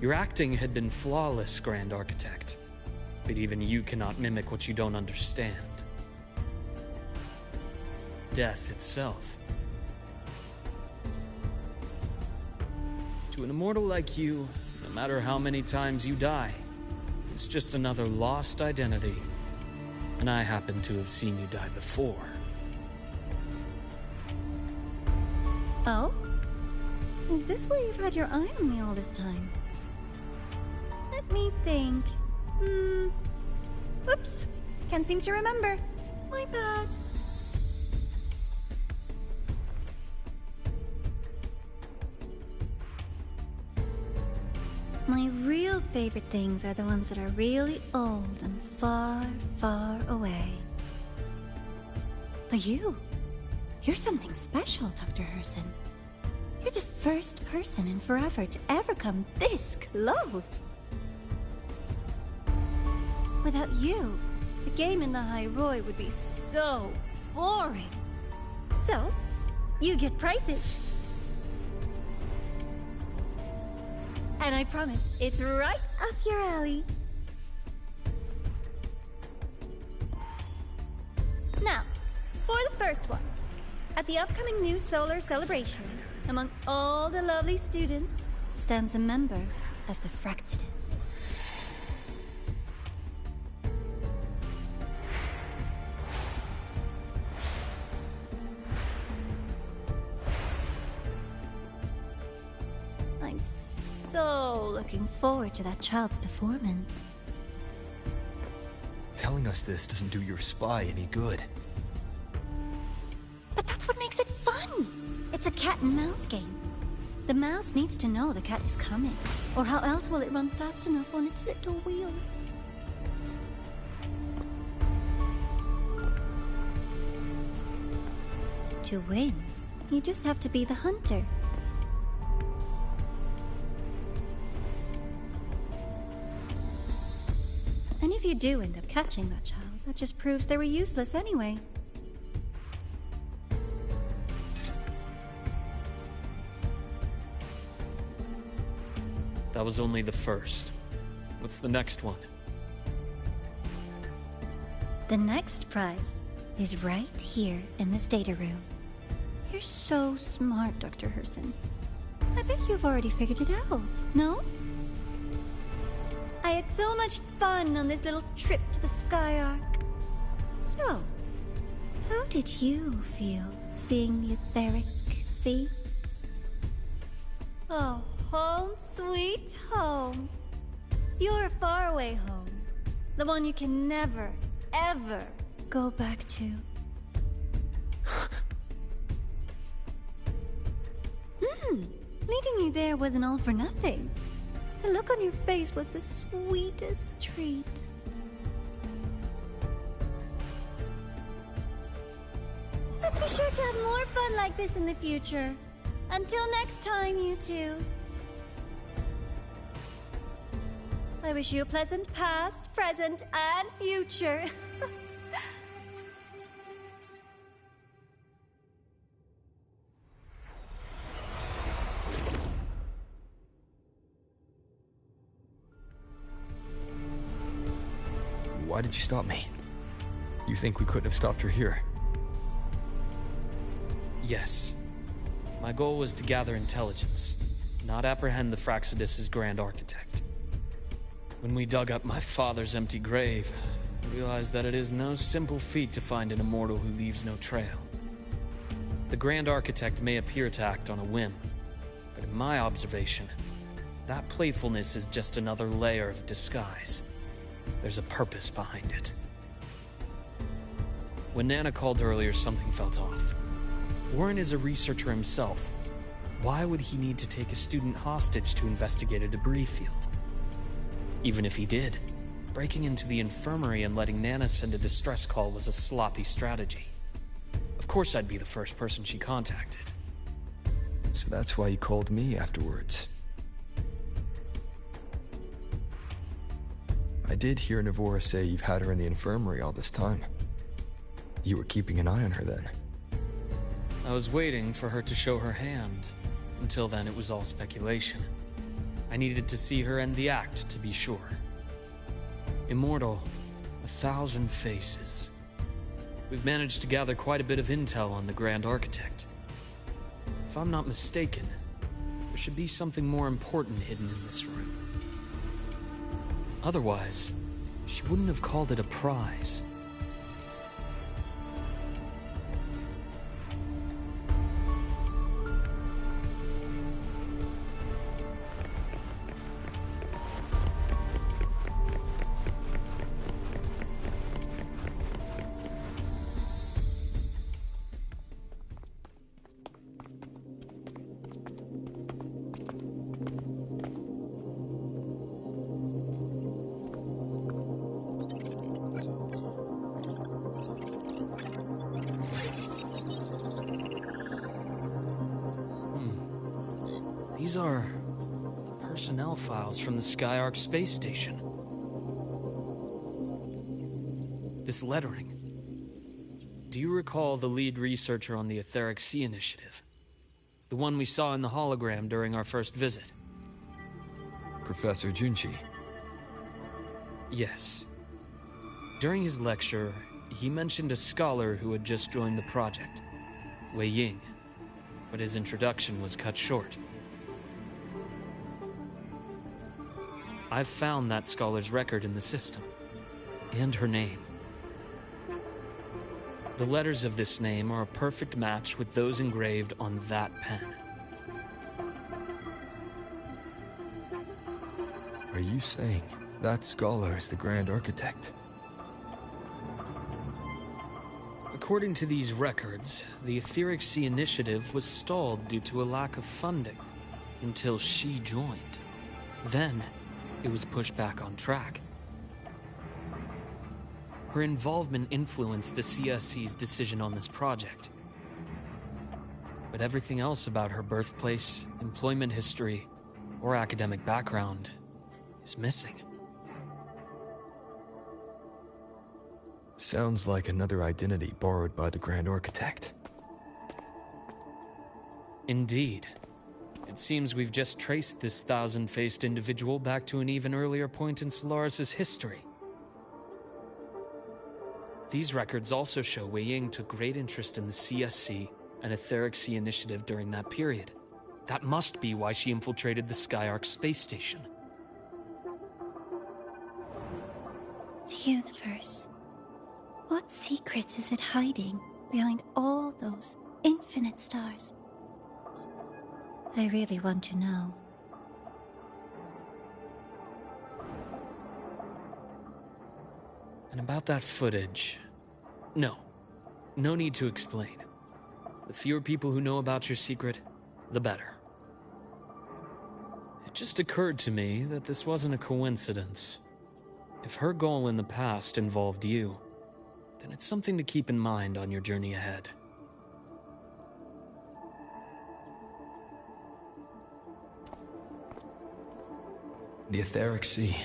Your acting had been flawless, Grand Architect, but even you cannot mimic what you don't understand. Death itself. To an immortal like you, no matter how many times you die, it's just another lost identity. And I happen to have seen you die before. Oh? Is this why you've had your eye on me all this time? Let me think. Whoops. Can't seem to remember. My bad. My real favorite things are the ones that are really old and far, far away. But you're something special, Dr. Herson. You're the first person in forever to ever come this close. Without you, the game in the High Roy would be so boring. So, you get prizes. And I promise, it's right up your alley. Now, for the first one. At the upcoming new solar celebration, among all the lovely students, stands a member of the Fraxidus. I'm so looking forward to that child's performance. Telling us this doesn't do your spy any good. But that's what makes it fun! It's a cat and mouse game. The mouse needs to know the cat is coming, or how else will it run fast enough on its little wheel? To win, you just have to be the hunter. And if you do end up catching that child, that just proves they were useless anyway. That was only the first. What's the next one? The next prize is right here in this data room. You're so smart, Dr. Herson. I bet you've already figured it out, no? I had so much fun on this little trip to the Sky Arc. So, how did you feel seeing the etheric sea? Oh, home sweet home. Your faraway home. The one you can never, ever go back to. Leading you there wasn't all for nothing. The look on your face was the sweetest treat. Let's be sure to have more fun like this in the future. Until next time, you two. I wish you a pleasant past, present, and future. Why did you stop me? You think we couldn't have stopped her here? Yes. My goal was to gather intelligence, not apprehend the Fraxidus' Grand Architect. When we dug up my father's empty grave, I realized that it is no simple feat to find an immortal who leaves no trail. The Grand Architect may appear to act on a whim, but in my observation, that playfulness is just another layer of disguise. There's a purpose behind it. When Nana called earlier, something felt off. Warren is a researcher himself. Why would he need to take a student hostage to investigate a debris field? Even if he did, breaking into the infirmary and letting Nana send a distress call was a sloppy strategy. Of course I'd be the first person she contacted. So that's why you called me afterwards. I did hear Navora say you've had her in the infirmary all this time. You were keeping an eye on her then. I was waiting for her to show her hand. Until then, it was all speculation. I needed to see her end the act to be sure. Immortal, 1,000 faces. We've managed to gather quite a bit of intel on the Grand Architect. If I'm not mistaken, there should be something more important hidden in this room. Otherwise, she wouldn't have called it a prize. These are personnel files from the Skyark space station. This lettering. Do you recall the lead researcher on the Etheric Sea Initiative? The one we saw in the hologram during our first visit? Professor Junchi. Yes. During his lecture, he mentioned a scholar who had just joined the project, Wei Ying, but his introduction was cut short. I've found that scholar's record in the system, and her name. The letters of this name are a perfect match with those engraved on that pen. Are you saying that scholar is the Grand Architect? According to these records, the Etheric Sea Initiative was stalled due to a lack of funding until she joined. Then, it was pushed back on track. Her involvement influenced the CSC's decision on this project. But everything else about her birthplace, employment history, or academic background is missing. Sounds like another identity borrowed by the Grand Architect. Indeed. It seems we've just traced this 1,000-faced individual back to an even earlier point in Solaris' history. These records also show Wei Ying took great interest in the CSC and Etheric Sea Initiative during that period. That must be why she infiltrated the Skyark space station. The universe. What secrets is it hiding behind all those infinite stars? I really want to know. And about that footage... No need to explain. The fewer people who know about your secret, the better. It just occurred to me that this wasn't a coincidence. If her goal in the past involved you, then it's something to keep in mind on your journey ahead. The Etheric Sea.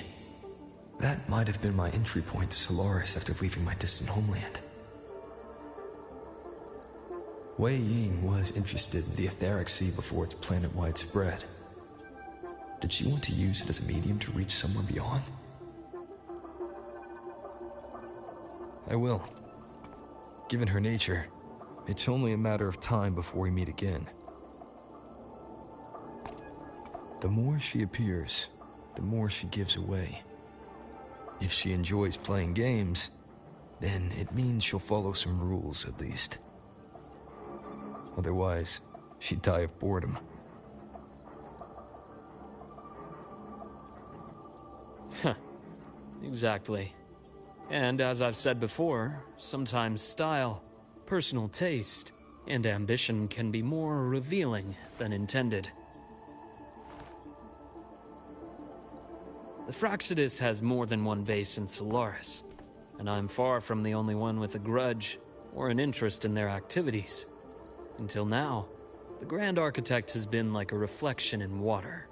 That might have been my entry point to Solaris after leaving my distant homeland. Wei Ying was interested in the Etheric Sea before its planet-wide spread. Did she want to use it as a medium to reach somewhere beyond? I will. Given her nature, it's only a matter of time before we meet again. The more she appears, the more she gives away. If she enjoys playing games, then it means she'll follow some rules at least. Otherwise, she'd die of boredom. Huh. Exactly. And as I've said before, sometimes style, personal taste, and ambition can be more revealing than intended. The Fraxidus has more than one base in Solaris, and I'm far from the only one with a grudge or an interest in their activities. Until now, the Grand Architect has been like a reflection in water.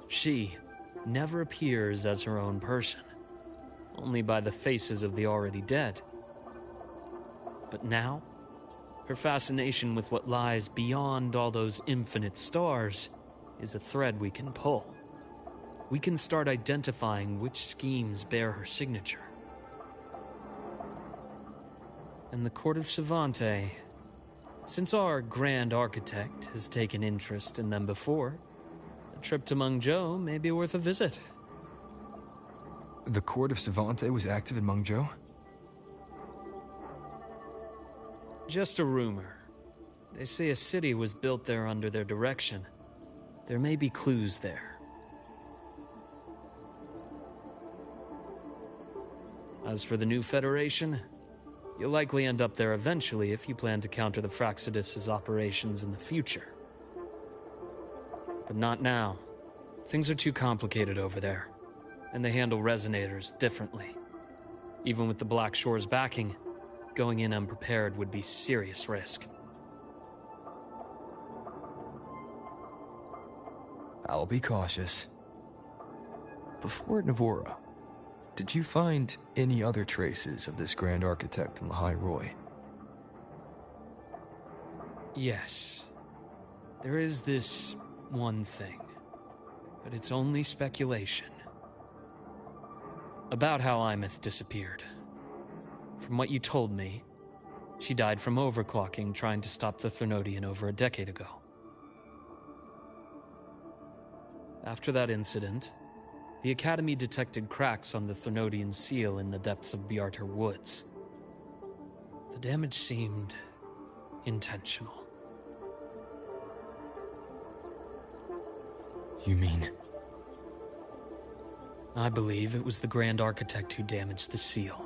She never appears as her own person, only by the faces of the already dead. But now, her fascination with what lies beyond all those infinite stars is a thread we can pull. We can start identifying which schemes bear her signature. And the Court of Savante, since our Grand Architect has taken interest in them before, a trip to Mengzhou may be worth a visit. The Court of Savante was active in Mengzhou? Just a rumor. They say a city was built there under their direction. There may be clues there. As for the new Federation, you'll likely end up there eventually if you plan to counter the Fraxidus' operations in the future. But not now. Things are too complicated over there, and they handle resonators differently. Even with the Black Shore's backing, going in unprepared would be serious risk. I'll be cautious. Before Navora, did you find any other traces of this Grand Architect in the High Roy? Yes. There is this one thing, but it's only speculation. About how Ameath disappeared. From what you told me, she died from overclocking trying to stop the Thernodian over a decade ago. After that incident, the Academy detected cracks on the Thernodian seal in the depths of Biarter Woods. The damage seemed intentional. You mean? I believe it was the Grand Architect who damaged the seal,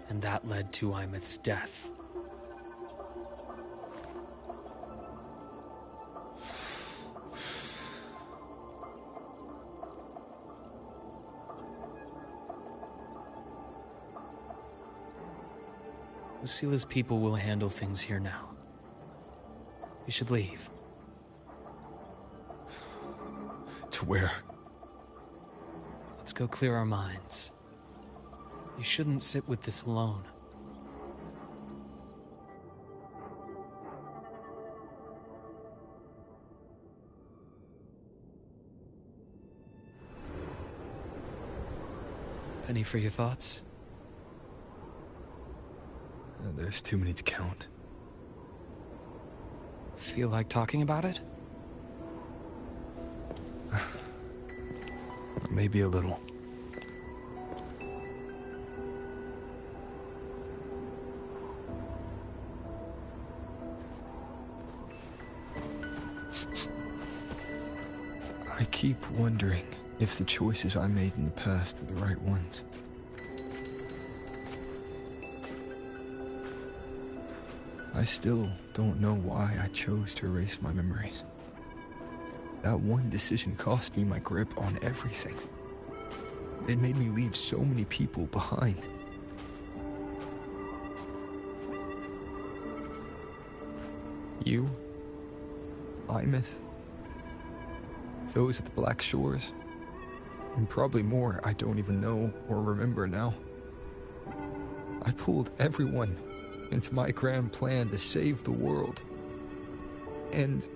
and that led to Ameath's death. Lucila's people will handle things here now. We should leave. To where? Let's go clear our minds. You shouldn't sit with this alone. Penny for your thoughts? There's too many to count. Feel like talking about it? Maybe a little. I keep wondering if the choices I made in the past were the right ones. I still don't know why I chose to erase my memories. That one decision cost me my grip on everything. It made me leave so many people behind. You, Ameath, those at the Black Shores, and probably more I don't even know or remember now. I pulled everyone into my grand plan to save the world. And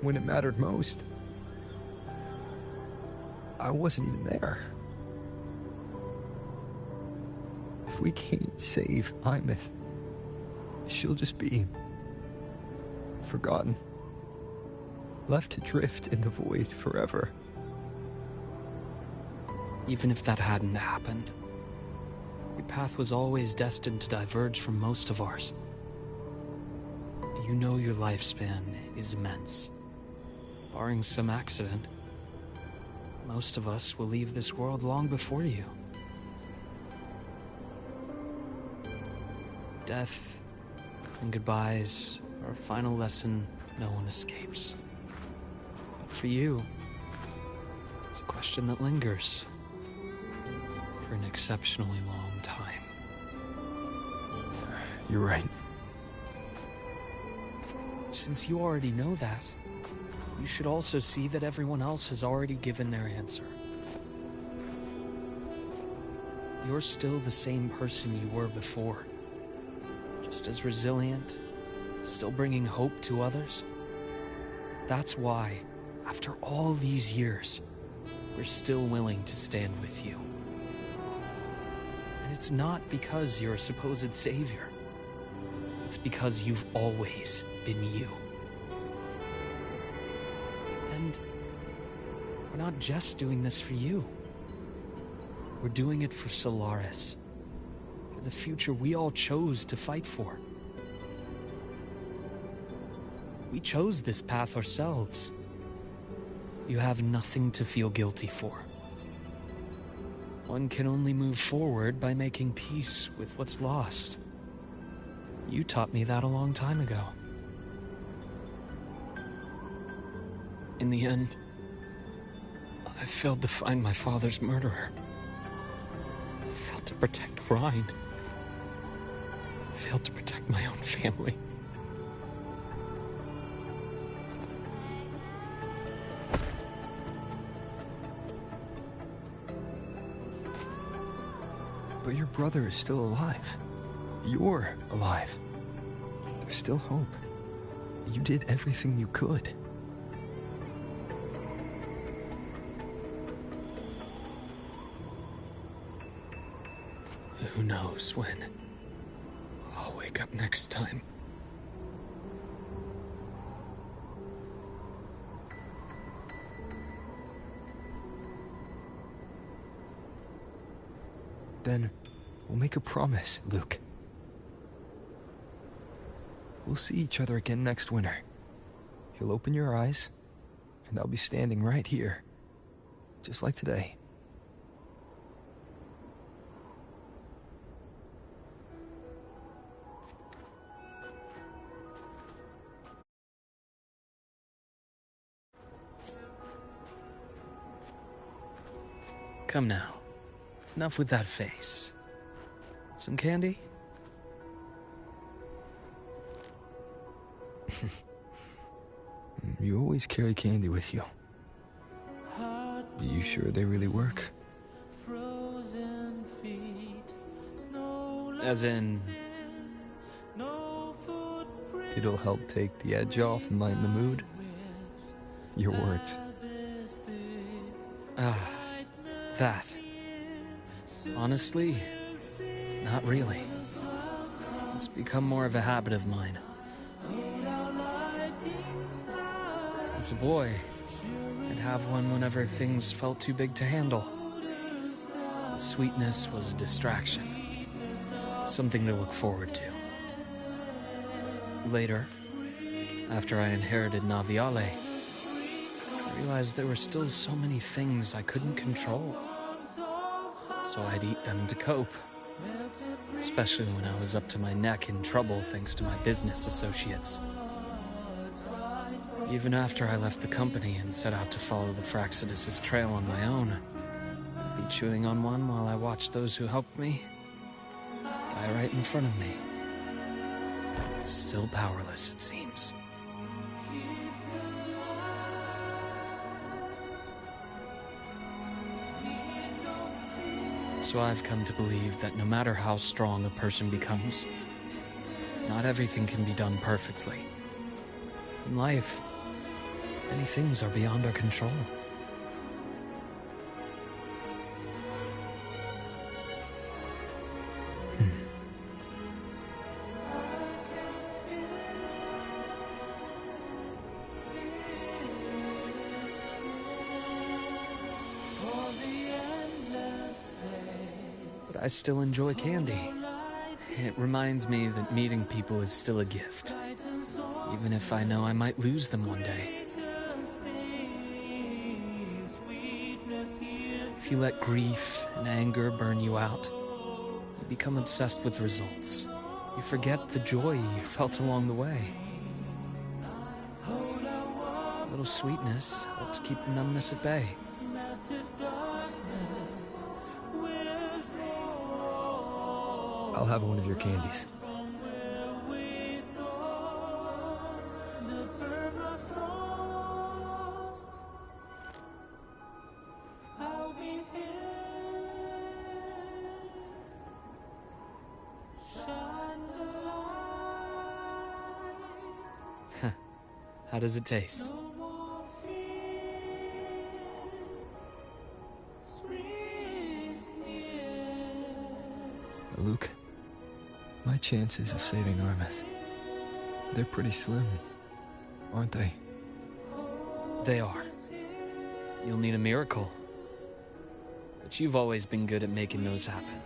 when it mattered most, I wasn't even there. If we can't save Ameath, she'll just be forgotten, left to drift in the void forever. Even if that hadn't happened, your path was always destined to diverge from most of ours. You know your lifespan is immense. Barring some accident, most of us will leave this world long before you. Death and goodbyes are a final lesson no one escapes. But for you, it's a question that lingers for an exceptionally long time. You're right. Since you already know that, you should also see that everyone else has already given their answer. you're still the same person you were before. Just as resilient, still bringing hope to others. That's why, after all these years, we're still willing to stand with you. And it's not because you're a supposed savior. It's because you've always been you. And we're not just doing this for you. We're doing it for Solaris. For the future we all chose to fight for. We chose this path ourselves. You have nothing to feel guilty for. One can only move forward by making peace with what's lost. You taught me that a long time ago. In the end, I failed to find my father's murderer. I failed to protect Rhine. I failed to protect my own family. But your brother is still alive. You're alive. There's still hope. You did everything you could. Who knows when I'll wake up next time. Then we'll make a promise, Luuk. We'll see each other again next winter. You'll open your eyes, and I'll be standing right here, just like today. Come now. Enough with that face. Some candy? You always carry candy with you. Are you sure they really work? As in... It'll help take the edge off and lighten the mood? Your words. That. Honestly, not really. It's become more of a habit of mine. As a boy, I'd have one whenever things felt too big to handle. Sweetness was a distraction. Something to look forward to. Later, after I inherited Naviale, I realized there were still so many things I couldn't control. So I'd eat them to cope. Especially when I was up to my neck in trouble thanks to my business associates. Even after I left the company and set out to follow the Fraxidus' trail on my own, I'd be chewing on one while I watched those who helped me die right in front of me. Still powerless, it seems. So I've come to believe that no matter how strong a person becomes, not everything can be done perfectly. In life, many things are beyond our control. But I still enjoy candy. It reminds me that meeting people is still a gift, even if I know I might lose them one day. If you let grief and anger burn you out, you become obsessed with results. You forget the joy you felt along the way. A little sweetness helps keep the numbness at bay. I'll have one of your candies. How does it taste? Luuk, my chances of saving Ameath, they're pretty slim, aren't they? They are. You'll need a miracle. But you've always been good at making those happen.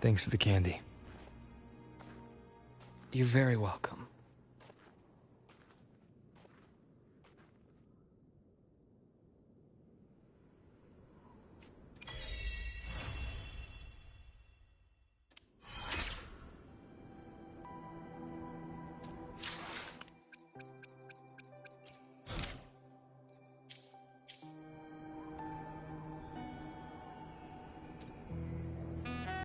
Thanks for the candy. You're very welcome.